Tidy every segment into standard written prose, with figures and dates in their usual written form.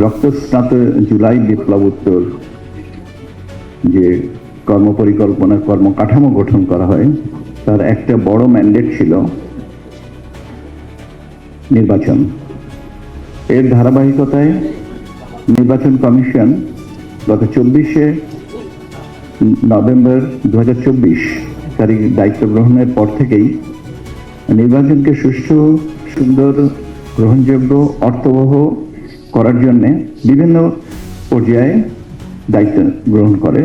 রক্তস্নাত জুলাই বিপ্লবোত্তর যে কর্মপরিকল্পনা কর্মকাঠামো গঠন করা হয় তার একটা বড় ম্যান্ডেট ছিল নির্বাচন। এর ধারাবাহিকতায় নির্বাচন কমিশন গত 24শে নভেম্বর 2024 তারিখ দায়িত্ব গ্রহণের পর থেকেই নির্বাচনকে সুষ্ঠু, সুন্দর, গ্রহণযোগ্য, অর্থবহ করার জন্য বিভিন্ন পর্যায়ে দায়িত্ব গ্রহণ করে,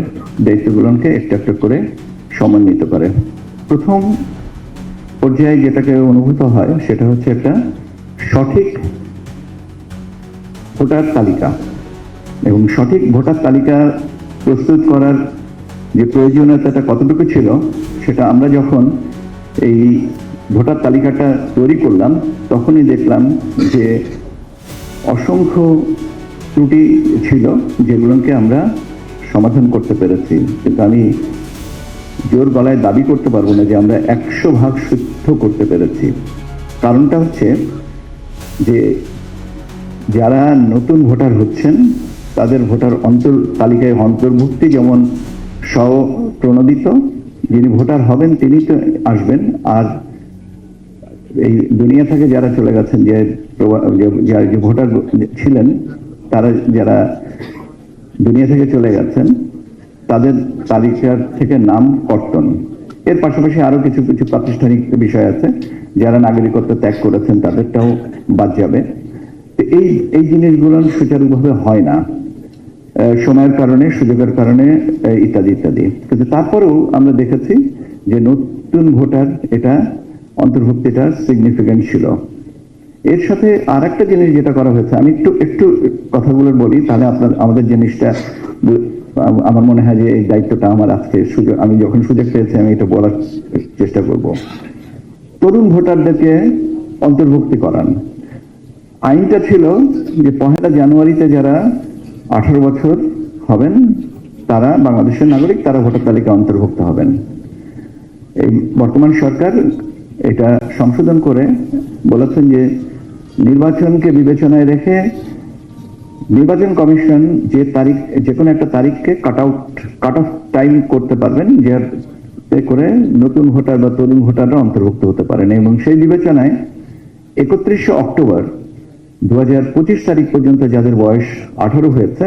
দায়িত্বগুলোকে একটা একটা করে সমন্বিত করে। প্রথম পর্যায়ে যেটাকে অনুভূত হয় সেটা হচ্ছে একটা সঠিক ভোটার তালিকা, এবং সঠিক ভোটার তালিকা প্রস্তুত করার যে প্রয়োজনীয়তাটা কতটুকু ছিল সেটা আমরা যখন এই ভোটার তালিকাটা তৈরি করলাম তখনই দেখলাম যে অসংখ্য ত্রুটি ছিল যেগুলোকে আমরা সমাধান করতে পেরেছি। কিন্তু আমি জোর গলায় দাবি করতে পারবো না যে আমরা 100% শুদ্ধ করতে পেরেছি। কারণটা হচ্ছে যে যারা নতুন ভোটার হচ্ছেন তাদের ভোটার তালিকায় অন্তর্ভুক্তি যেমন স্বপ্রণোদিত, যিনি ভোটার হবেন তিনি তো আসবেন, আর এই দুনিয়া থেকে যারা চলে গেছেন, যে ভোটার ছিলেন তারা যারা দুনিয়া থেকে চলে গেছেন তাদের তালিকার থেকে নাম কর্তন। এর পাশাপাশি আরো কিছু কিছু প্রাতিষ্ঠানিক বিষয় আছে, যারা নাগরিকত্ব ত্যাগ করেছেন তাদেরটাও বাদ যাবে। এই জিনিসগুলো সুচারুভাবে হয় না সময়ের কারণে, সুযোগের কারণে, ইত্যাদি ইত্যাদি। কিন্তু তারপরেও আমরা দেখেছি যে নতুন ভোটার এটা অন্তর্ভুক্তিটা সিগনিফিকেন্ট ছিল। এর সাথে আর একটা জিনিস যেটা করা হয়েছে, আমি একটু কথাগুলো বলি, তাহলে আমাদের জিনিসটা আমার মনে হয় যে এই দায়িত্বটা আমার আজকে আমি যখন সুযোগ পেয়েছি আমি এটা বলার চেষ্টা করব। তরুণ ভোটারদেরকে অন্তর্ভুক্তি করান। আইনটা ছিল যে 1 জানুয়ারিতে যারা 18 বছর হবেন তারা বাংলাদেশের নাগরিক, তারা ভোটার তালিকায় অন্তর্ভুক্ত হবেন। এই বর্তমান সরকার এটা সংশোধন করে বলেছেন যে নির্বাচনকে বিবেচনায় রেখে নির্বাচন কমিশন যে কোনো একটা তারিখকে কাট অফ টাইম করতে পারবেন, যে করে নতুন ভোটার বা তরুণ ভোটাররা অন্তর্ভুক্ত হতে পারেন। এবং সেই বিবেচনায় 31শে অক্টোবর 2025 তারিখ পর্যন্ত যাদের বয়স 18 হয়েছে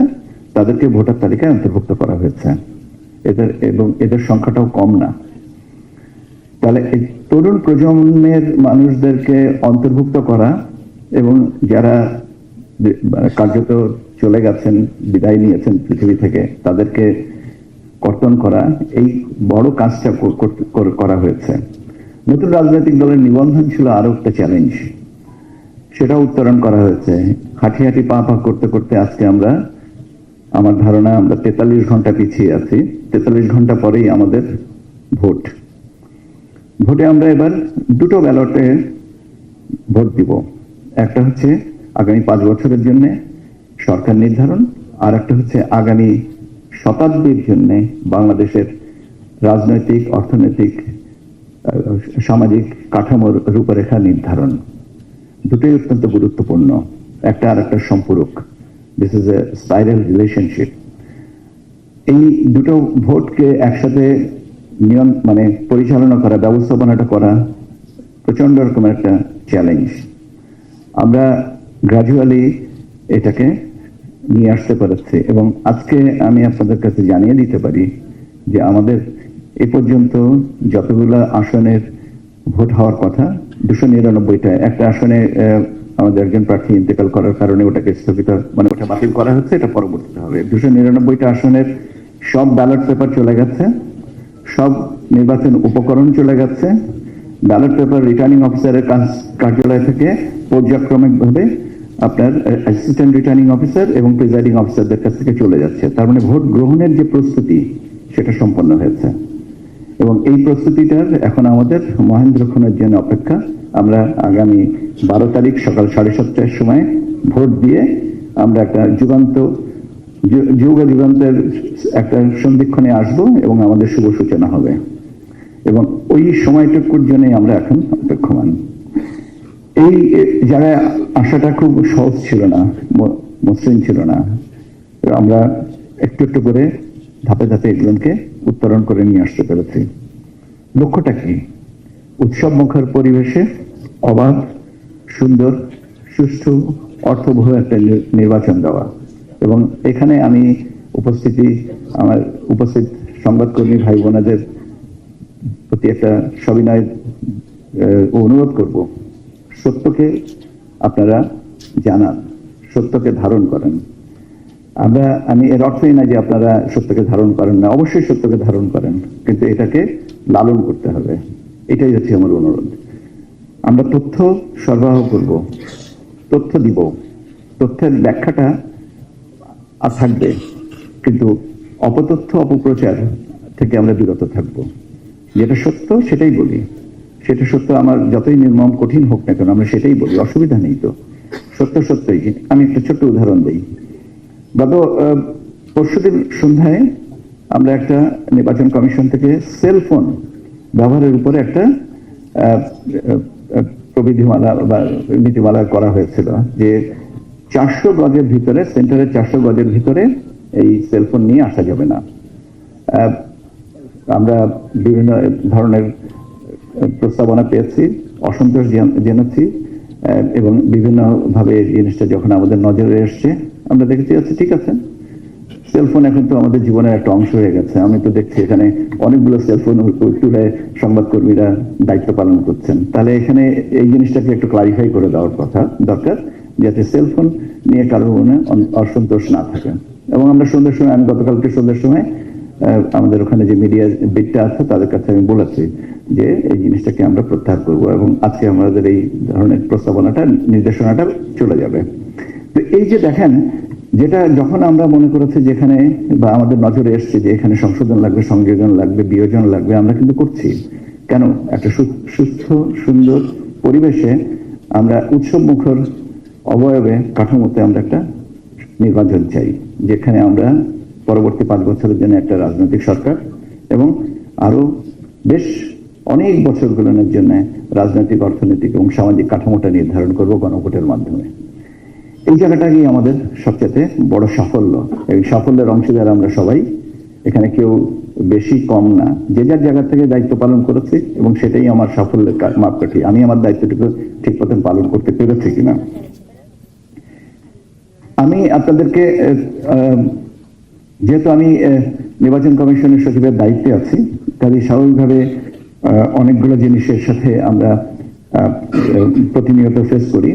তাদেরকে ভোটার তালিকায় অন্তর্ভুক্ত করা হয়েছে। এদের সংখ্যাটাও কম না। তাহলে এই তরুণ প্রজন্মের মানুষদেরকে অন্তর্ভুক্ত করা এবং যারা কার্যত চলে গেছেন, বিদায় নিয়েছেন পৃথিবী থেকে, তাদেরকে কর্তন করা, এই বড় কাজটা করা হয়েছে। নতুন রাজনৈতিক দলের নিবন্ধন ছিল আরো একটা চ্যালেঞ্জ, সেটা উত্তরণ করা হয়েছে। হাঁটি পা করতে করতে আজকে আমার ধারণা আমরা 43 ঘন্টা পিছিয়ে আছি। 43 ঘন্টা পরেই আমাদের ভোটে আমরা এবার দুটো ব্যালটে ভোট দিব। একটা হচ্ছে আগামী 5 বছরের জন্য সরকার নির্ধারণ, আর একটা হচ্ছে আগামী শতাব্দীর জন্য বাংলাদেশের রাজনৈতিক, অর্থনৈতিক, সামাজিক কাঠামোর রূপরেখা নির্ধারণ। দুটোই অত্যন্ত গুরুত্বপূর্ণ, একটা আর একটা সম্পূরক। This is a spiral relationship. এই দুটো ভোটকে একসাথে পরিচালনা করা, ব্যবস্থাপনাটা করা প্রচন্ড রকমের একটা চ্যালেঞ্জ। আমরা গ্রাজুয়ালি এটাকে নিয়ে আসতে পারছি, এবং আজকে আমি আপনাদের কাছে জানিয়ে দিতে পারি যে আমাদের এ পর্যন্ত যতগুলো আসনের ভোট হওয়ার কথা 299টা। একটা আসনে আমাদের একজন প্রার্থী ইন্তেকাল করার কারণে ওটাকে স্থগিত, ওটা বাতিল করা হচ্ছে, এটা পরবর্তীতে হবে। 299টা আসনের সব ব্যালট পেপার চলে গেছে, সব নির্বাচন উপকরণ চলে গেছে। ব্যালট পেপার রিটার্নিং অফিসারের কার্যালয় থেকে পর্যায়ক্রমিকভাবে আপনার অ্যাসিস্ট্যান্ট রিটার্নিং অফিসার এবং প্রিজাইডিং অফিসারদের কাছ থেকে চলে যাচ্ছে। তার মানে ভোট গ্রহণের যে প্রস্তুতি সেটা সম্পন্ন হয়েছে, এবং এই প্রস্তুতিটার এখন আমাদের মহেন্দ্রক্ষণের জন্য অপেক্ষা। আমরা আগামী 12 তারিখ সকাল 7:30টার সময় ভোট দিয়ে আমরা একটা যুগান্তের একটা সন্ধিক্ষণে আসবো এবং আমাদের শুভ সূচনা হবে, এবং ওই সময়টুকুর জন্য আমরা এখন অপেক্ষমান। এই জায়গায় আসাটা খুব সহজ ছিল না, মসৃণ ছিল না। আমরা একটু একটু করে ধাপে ধাপে এগুলোকে উত্তরণ করে নিয়ে আসতে পেরেছি। লক্ষ্যটা কি? উৎসব মুখর পরিবেশে অবাধ, সুন্দর, সুষ্ঠু, অর্থবহ একটা নির্বাচন দেওয়া। এবং এখানে আমি আমার উপস্থিত সংবাদকর্মী ভাই বোনেদের প্রতি একটা সবিনয় অনুরোধ করব, সত্যকে আপনারা জানান, সত্যকে ধারণ করেন। আমি এর অর্থই না যে আপনারা সত্যকে ধারণ করেন না, অবশ্যই সত্যকে ধারণ করেন, কিন্তু এটাকে লালন করতে হবে। এটাই হচ্ছে আমার অনুরোধ। আমরা তথ্য সরবরাহ করব, তথ্য দিব, তথ্যের ব্যাখ্যাটা আর থাকবে, কিন্তু অপতথ্য, অপপ্রচার থেকে আমরা বিরত থাকব। যেটা সত্য সেটাই বলি, সেটা সত্য আমার যতই নির্মম কঠিন হোক না কেন আমরা সেটাই বলি, অসুবিধা নেই তো। সত্য সত্যই। আমি একটা ছোট্ট উদাহরণ দিই। গত পরশুদিন সন্ধ্যায় আমরা একটা নির্বাচন কমিশন থেকে সেলফোন ব্যবহারের উপরে একটা প্রবিধিমালা বা নীতিমালা করা হয়েছিল, যে 400 গজের ভিতরে, সেন্টারের 400 গজের ভিতরে এই সেলফোন নিয়ে আসা যাবে না। আমরা বিভিন্ন ধরনের প্রস্তাবনা পেয়েছি, অসন্তোষ জেনেছি, এবং বিভিন্ন ভাবে জিনিসটা যখন আমাদের নজরে এসছে আমরা দেখেছি, আচ্ছা ঠিক আছে, সেলফোন এখন তো আমাদের জীবনের একটা অংশ হয়ে গেছে। আমি তো দেখছি এখানে অনেকগুলো সেলফোন তুলে সংবাদকর্মীরা দায়িত্ব পালন করছেন। তাহলে এখানে এই জিনিসটাকে একটু ক্লারিফাই করে দেওয়ার কথা দরকার, যাতে সেলফোন নিয়ে কারোর মনে অসন্তোষ না থাকে। এবং আমরা সন্ধ্যার সময়, আমি গতকালকে সন্ধ্যার সময় আমাদের ওখানে যে মিডিয়া বিটটা আছে তাদের কাছে আমি বলেছি যে এই জিনিসটাকে আমরা প্রত্যাহার করব, এবং আজকে আমাদের এই ধরনের প্রস্তাবনাটা, নির্দেশনাটা চলে যাবে। তো এই যে দেখেন, যেটা যখন আমরা মনে করেছি যেখানে, বা আমাদের নজরে এসছে যে এখানে সংশোধন লাগবে, সংযোজন লাগবে, বিয়োজন লাগবে, আমরা কিন্তু করছি। কেন? একটা সুস্থ সুন্দর পরিবেশে আমরা উৎসব মুখর অবয়বে কাঠামোতে আমরা একটা নির্বাচন চাই, যেখানে আমরা পরবর্তী 5 বছরের জন্য একটা রাজনৈতিক সরকার এবং আরো বেশ অনেক বছরগুলোর জন্য রাজনৈতিক, অর্থনৈতিক এবং সামাজিক কাঠামোটা নির্ধারণ করব গণভোটের মাধ্যমে। এই জায়গাটাই আমাদের সবচেয়ে বড় সাফল্য। এই সাফল্যের অংশীদার আমরা সবাই, এখানে কেউ বেশি কম না। যে যার জায়গা থেকে দায়িত্ব পালন করেছি, এবং সেটাই আমার সাফল্যের মাপকাঠি। আমি আমার দায়িত্বটুকু ঠিক মতন পালন করতে পেরেছি কিনা। আমি আপনাদেরকে, যেহেতু আমি নির্বাচন কমিশনের সচিবের দায়িত্বে আছি, কাজে স্বাভাবিকভাবে অনেকগুলো জিনিসের সাথে আমরা প্রতিনিয়ত ফেস করি।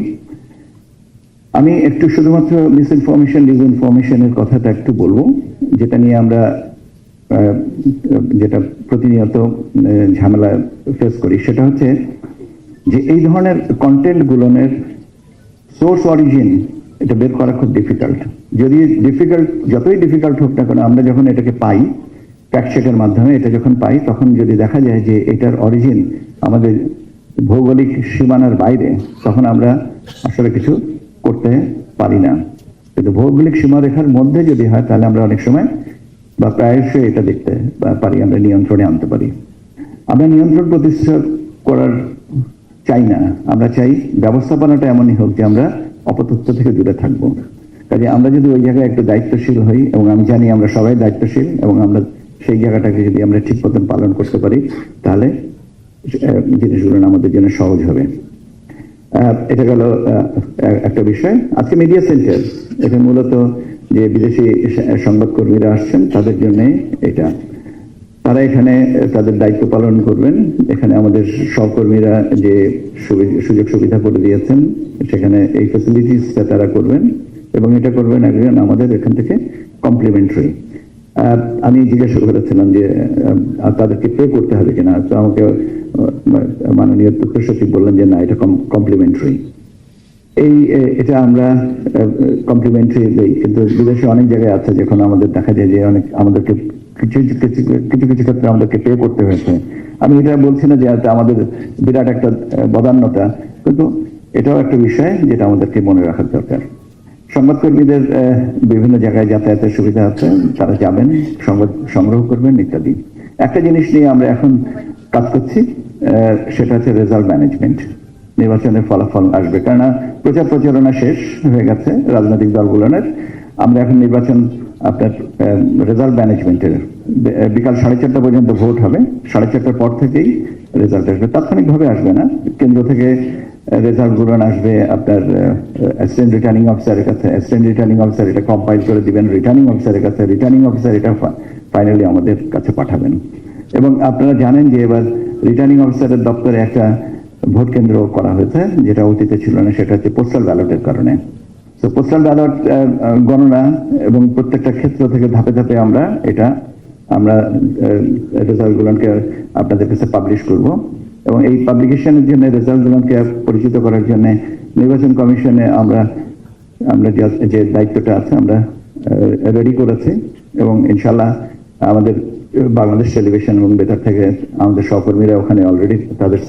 আমি একটু শুধুমাত্র মিসইনফরমেশন, ডিসইনফরমেশনের কথাটা একটু বলবো, যেটা নিয়ে আমরা যেটা প্রতিনিয়ত ঝামেলা ফেস করি। সেটা হচ্ছে যে এই ধরনের কন্টেন্ট গুলোর সোর্স অরিজিন এটা বের করা খুব ডিফিকাল্ট। যতই ডিফিকাল্ট হোক না কেন, আমরা যখন এটাকে পাই ফ্যাক্ট চেকের মাধ্যমে, এটা যখন পাই, তখন যদি দেখা যায় যে এটার অরিজিন আমাদের ভৌগোলিক সীমানার বাইরে, তখন আমরা আসলে কিছু করতে পারি না। কিন্তু ভৌগোলিক সীমারেখার মধ্যে যদি হয়, তাহলে আমরা অনেক সময় বা প্রায়শই এটা দেখতে পারি, আমরা নিয়ন্ত্রণে আনতে পারি। আমরা নিয়ন্ত্রণ প্রতিষ্ঠা করার চাই না, আমরা চাই ব্যবস্থাপনাটা এমনই হোক যে আমরা অপতথ্য থেকে দূরে থাকবো। কাজে আমরা যদি ওই জায়গায় একটু দায়িত্বশীল হই, এবং আমি জানি আমরা সবাই দায়িত্বশীল, এবং আমরা সেই জায়গাটাকে যদি আমরা ঠিক মতন পালন করতে পারি, তাহলে জিনিসগুলো আমাদের জন্য সহজ হবে। এটা গেল একটা বিষয়। আজকে মিডিয়া সেন্টার, এটা মূলত যে বিদেশি সংবাদকর্মীরা আসছেন তাদের জন্য এটা, তারা এখানে তাদের দায়িত্ব পালন করবেন। এখানে আমাদের সহকর্মীরা যে সুযোগ সুবিধা করে দিয়েছেন, সেখানে এই ফ্যাসিলিটিসটা তারা করবেন, এবং এটা করবেন একজন আমাদের এখান থেকে কমপ্লিমেন্টারি। আমি জিজ্ঞাসা করেছিলাম যে তাদেরকে পে করতে হবে কিনা, তো আমাকে মাননীয় তথ্য সচিব বললেন যে না, এটা কমপ্লিমেন্টারি। এটা আমরা কমপ্লিমেন্টারি দেই, কিন্তু বিদেশে অনেক জায়গায় আছে যখন আমাদের দেখা যায় যে অনেক আমাদেরকে কিছু ক্ষেত্রে আমাদেরকে পে করতে হয়েছে। আমি এটা বলছি না যে আমাদের বিরাট একটা বদান্যতা, কিন্তু এটাও একটা বিষয় যেটা আমাদেরকে মনে রাখার দরকার। সংবাদকর্মীদের বিভিন্ন জায়গায় যাতায়াতের সুবিধা আছে, তারা যাবেন, সংবাদ সংগ্রহ করবেন ইত্যাদি। একটা জিনিস নিয়ে আমরা এখন কাজ করছি, সেটা হচ্ছে রেজাল্ট ম্যানেজমেন্ট। নির্বাচনের ফলাফল আসবে, কেননা প্রচার প্রচারণা শেষ হয়ে গেছে রাজনৈতিক দলগুলোর। আমরা এখন নির্বাচন আপনার রেজাল্ট ম্যানেজমেন্টের বিকাল 4:30 পর্যন্ত ভোট হবে, 4:30 পর থেকেই রেজাল্ট আসবে, তাৎক্ষণিকভাবে আসবে না। কেন্দ্র থেকে রেজাল্ট গুলো আসবে আপনার অ্যাসিস্ট্যান্ট রিটার্নিং অফিসারের কাছে, অ্যাসিস্ট্যান্ট রিটার্নিং অফিসার এটা কম্পাইল করে দিবেন রিটার্নিং অফিসারের কাছে, রিটার্নিং অফিসার এটা ফাইনালি আমাদের কাছে পাঠাবেন। এবং আপনারা জানেন যে এবার রিটার্নিং অফিসারের দপ্তরে একটা ভোট কেন্দ্র করা হয়েছে, যেটা অতীতে ছিল না, সেটা হচ্ছে পোস্টাল ব্যালটের কারণে। তো পোস্টাল ব্যালট গণনা এবং প্রত্যেকটা ক্ষেত্র থেকে ধাপে ধাপে আমরা রেজাল্টগুলোকে আপনাদের কাছে পাবলিশ করব। এবং এই পাবলিকেশনের জন্য রেজাল্টগুলোকে পরিচিত করার জন্য নির্বাচন কমিশনে আমরা যে দায়িত্বটা আছে আমরা রেডি করেছি। এবং ইনশাল্লাহ আমাদের বাংলাদেশ টেলিভিশন এবং বেতার থেকে আমাদের সহকর্মীরা ওখানে অলরেডি তাদের